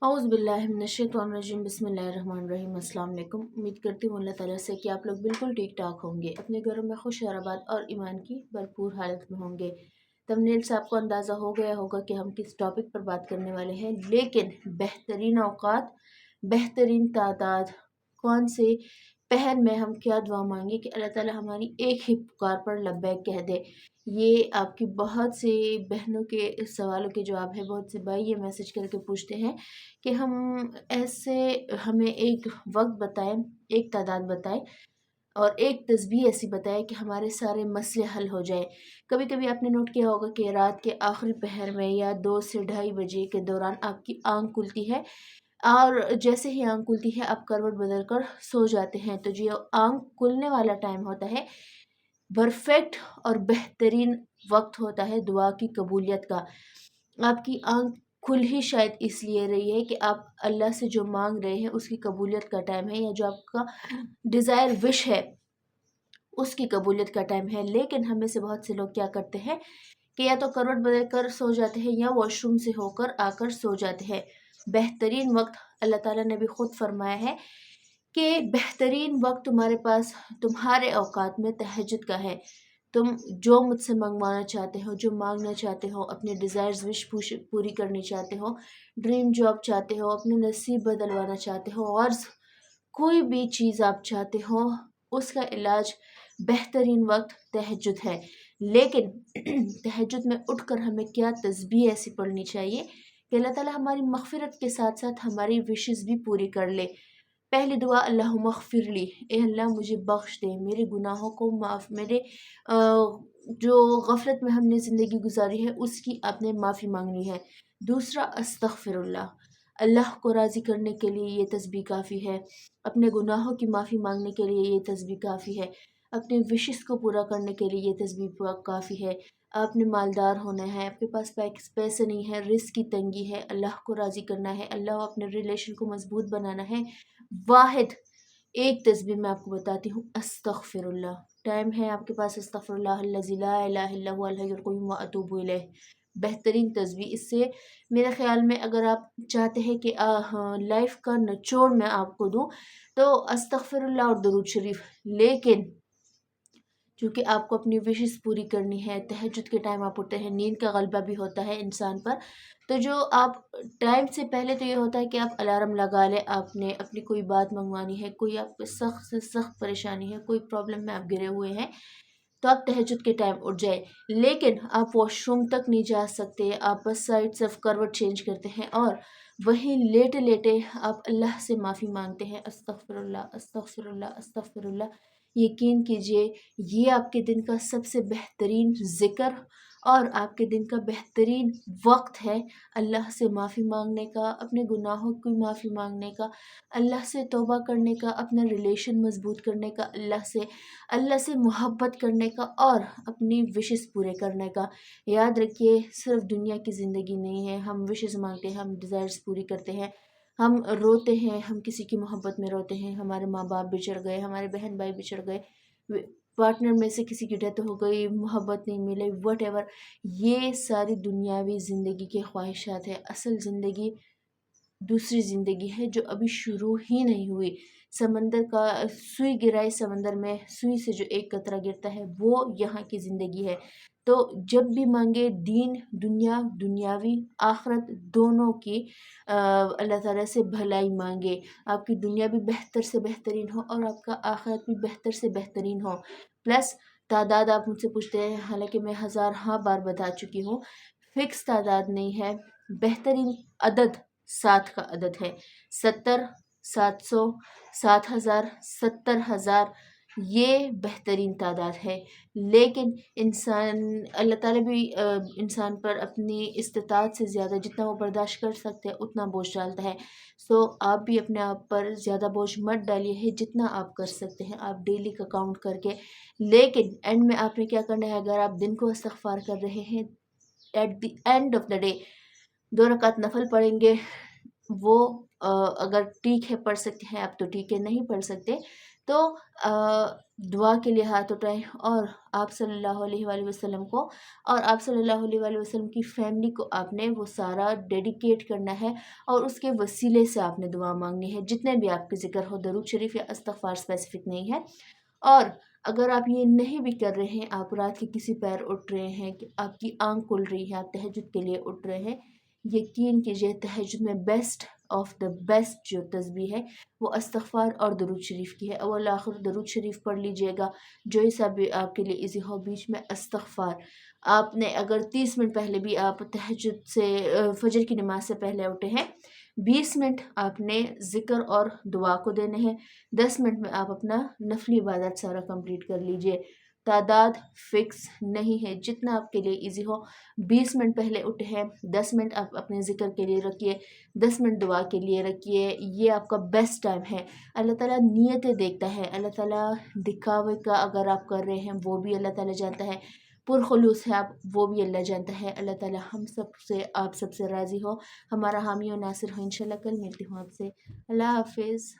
औज़ बिल्लाहि मिनश्शैतानिर्रजीम बिस्मिल्लाहिर्रहमानिर्रहीम। अस्सलाम वालेकुम। उम्मीद करती हूँ अल्लाह ताला से कि आप लोग बिल्कुल ठीक ठाक होंगे, अपने घरों में खुश आबाद और ईमान की भरपूर हालत में होंगे। थंबनेल से आपको अंदाज़ा हो गया होगा कि हम किस टॉपिक पर बात करने वाले हैं, लेकिन बेहतरीन औकात, बेहतरीन तादाद, कौन से पहर में हम क्या दुआ मांगे कि अल्लाह ताला हमारी एक ही पुकार पर लब्बैक कह दे। ये आपकी बहुत सी बहनों के सवालों के जवाब है। बहुत से भाई ये मैसेज करके पूछते हैं कि हम ऐसे हमें एक वक़्त बताएँ, एक तादाद बताएँ और एक तस्बीह ऐसी बताएँ कि हमारे सारे मसले हल हो जाएँ। कभी-कभी आपने नोट किया होगा कि रात के आखिरी पहर में या 2 से ढाई बजे के दौरान आपकी आँख खुलती है और जैसे ही आँख खुलती है आप करवट बदल कर सो जाते हैं। तो जो आँख खुलने वाला टाइम होता है, परफ़ेक्ट और बेहतरीन वक़्त होता है दुआ की कबूलियत का। आपकी आँख खुल ही शायद इसलिए रही है कि आप अल्लाह से जो माँग रहे हैं उसकी कबूलियत का टाइम है, या जो आपका डिज़ायर विश है उसकी कबूलियत का टाइम है। लेकिन हम में से बहुत से लोग क्या करते हैं कि या तो करवट बदल कर सो जाते हैं या वॉशरूम से होकर आकर सो जाते हैं। बेहतरीन वक़्त अल्लाह ताला ने भी खुद फरमाया है कि बेहतरीन वक़्त तुम्हारे पास तुम्हारे औकात में तहज्जुद का है। तुम जो मुझसे मंगवाना चाहते हो, जो माँगना चाहते हो, अपने डिज़ायर्स विश पूरी करनी चाहते हो, ड्रीम जॉब चाहते हो, अपने नसीब बदलवाना चाहते हो, और कोई भी चीज़ आप चाहते हो, उसका इलाज बेहतरीन वक़्त तहज्जुद है। लेकिन तहज्जुद में उठकर हमें क्या तस्बीह ऐसी पढ़नी चाहिए कि अल्लाह ताला हमारी मग़फ़िरत के साथ-साथ हमारी विशेज़ भी पूरी कर ले। पहली दुआ अल्लाहुम्मग़फ़िरली, ए अल्लाह मुझे बख्श दे, मेरे गुनाहों को माफ़, मेरे जो गफ़लत में हमने ज़िंदगी गुजारी है उसकी आपने माफ़ी मांगनी है। दूसरा अस्तग़फ़िरुल्लाह, अल्लाह को राज़ी करने के लिए ये तस्बीह काफ़ी है। अपने गुनाहों की माफ़ी मांगने के लिए ये तस्बीह काफ़ी है। अपने विशेस को पूरा करने के लिए ये तस्बीह काफ़ी है। आपने मालदार होना है, आपके पास पैसे नहीं है, रिज़्क़ की तंगी है, अल्लाह को राज़ी करना है, अल्लाह अपने रिलेशन को मज़बूत बनाना है। वाहिद एक तस्बीह मैं आपको बताती हूँ, अस्तग़फ़िरुल्लाह। टाइम है आपके पास, अस्तग़फ़िरुल्लाहल्लज़ी ला इलाहा इल्ला हुवल हय्युल क़य्यूम व अतूबु इलैह। बेहतरीन तस्बीह। इससे मेरे ख़्याल में अगर आप चाहते हैं कि हाँ, लाइफ़ का निचोड़ मैं आपको दूँ तो अस्तग़फ़िरुल्लाह और दुरूद शरीफ। लेकिन चूँकि आपको अपनी विशेज़ पूरी करनी है, तहज्जुद के टाइम आप उठते हैं, नींद का ग़लबा भी होता है इंसान पर, तो जो आप टाइम से पहले तो ये होता है कि आप अलार्म लगा लें, आपने अपनी कोई बात मंगवानी है, कोई आपको सख्त से सख्त परेशानी है, कोई प्रॉब्लम में आप घिरे हुए हैं, तो आप तहज्जुद के टाइम उठ जाएँ। लेकिन आप वॉशरूम तक नहीं जा सकते, आप बस साइड से करवट चेंज करते हैं और वहीं लेटे-लेटे आप अल्लाह से माफ़ी माँगते हैं, अस्तग़फ़िरुल्लाह, अस्तग़फ़िरुल्लाह, अस्तग़फ़िरुल्लाह। यकीन कीजिए ये आपके दिन का सबसे बेहतरीन ज़िक्र और आपके दिन का बेहतरीन वक़्त है अल्लाह से माफ़ी माँगने का, अपने गुनाहों की माफ़ी माँगने का, अल्लाह से तौबा करने का, अपना रिलेशन मज़बूत करने का, अल्लाह से मोहब्बत करने का और अपनी विशेज़ पूरे करने का। याद रखिए सिर्फ़ दुनिया की ज़िंदगी नहीं है, हम विशेज़ माँगते हैं, हम डिज़ायर्स पूरी करते हैं, हम रोते हैं, हम किसी की मोहब्बत में रोते हैं, हमारे माँ-बाप बिछड़ गए, हमारे बहन-भाई बिछड़ गए, वे पार्टनर में से किसी की डेथ हो गई, मोहब्बत नहीं मिली, व्हाटएवर। ये सारी दुनियावी ज़िंदगी की ख्वाहिशात है। असल ज़िंदगी दूसरी ज़िंदगी है जो अभी शुरू ही नहीं हुई। समंदर का सुई गिराई, समंदर में सुई से जो एक कतरा गिरता है वो यहाँ की ज़िंदगी है। तो जब भी मांगे दीन, दुनिया, दुनियावी, आखिरत दोनों की अल्लाह ताला से भलाई मांगे। आपकी दुनिया भी बेहतर से बेहतरीन हो और आपका आखिरत भी बेहतर से बेहतरीन हो। प्लस तादाद आप मुझसे पूछते हैं, हालांकि मैं हज़ार हाँ बार बता चुकी हूँ, फ़िक्स तादाद नहीं है। बेहतरीन अदद 7 का अदद है। 70, 700, 7000, 70,000 ये बेहतरीन तादाद है। लेकिन इंसान अल्लाह ताला भी इंसान पर अपनी इस्तिताअत से ज़्यादा जितना वो बर्दाश्त कर सकते हैं उतना बोझ डालता है। सो आप भी अपने आप पर ज़्यादा बोझ मत डालिए है, जितना आप कर सकते हैं आप डेली का काउंट करके। लेकिन एंड में आपने क्या करना है, अगर आप दिन को इस्तिग़फ़ार कर रहे हैं, at the end of the day 2 रकात नफ़ल पढ़ेंगे। वो अगर ठीक है पढ़ सकते हैं आप तो ठीक है, नहीं पढ़ सकते تو دعا کے لیے ہاتھ اٹھائیں اور آپ صلی اللہ علیہ وآلہ وسلم کو اور آپ صلی اللہ علیہ وآلہ وسلم کی فیملی کو آپ نے وہ سارا ڈیڈیکیٹ کرنا ہے، اور اس کے وسیلے سے آپ نے دعا مانگنی ہے، جتنے بھی آپ کے ذکر ہو، درود شریف یا استغفار اسپیسیفک نہیں ہے۔ اور اگر آپ یہ نہیں بھی کر رہے ہیں، آپ رات کے کسی پیر اٹھ رہے ہیں کہ آپ کی آنکھ کھل رہی ہے، آپ تہجد کے لیے اٹھ رہے ہیں، یقین کیجئے تہجد میں بیسٹ آف دا بیسٹ جو تسبیح ہے وہ استغفار اور درود شریف کی ہے۔ اول آخر درود شریف پڑھ لیجئے گا، جو حساب بھی آپ کے لیے ایزی ہو، بیچ میں استغفار۔ آپ نے اگر 30 منٹ پہلے بھی آپ تہجد سے فجر کی نماز سے پہلے اٹھے ہیں، 20 منٹ آپ نے ذکر اور دعا کو دینے ہیں، 10 منٹ میں آپ اپنا نفلی عبادت سارا کمپلیٹ کر لیجئے۔ تعداد فکس نہیں ہے، جتنا آپ کے لیے ایزی ہو۔ 20 منٹ پہلے اٹھے ہیں، 10 منٹ آپ اپنے ذکر کے لیے رکھیے، 10 منٹ دعا کے لیے رکھیے، یہ آپ کا بیسٹ ٹائم ہے۔ اللہ تعالیٰ نیتیں دیکھتا ہے، اللہ تعالیٰ دکھاوے کا اگر آپ کر رہے ہیں وہ بھی اللہ تعالیٰ جانتا ہے، پرخلوص ہے آپ وہ بھی اللہ جانتا ہے۔ اللہ تعالیٰ ہم سب سے آپ سب سے راضی ہو، ہمارا حامی و ناصر ہو۔ انشاءاللہ کل ملتی ہوں آپ سے۔ اللہ حافظ۔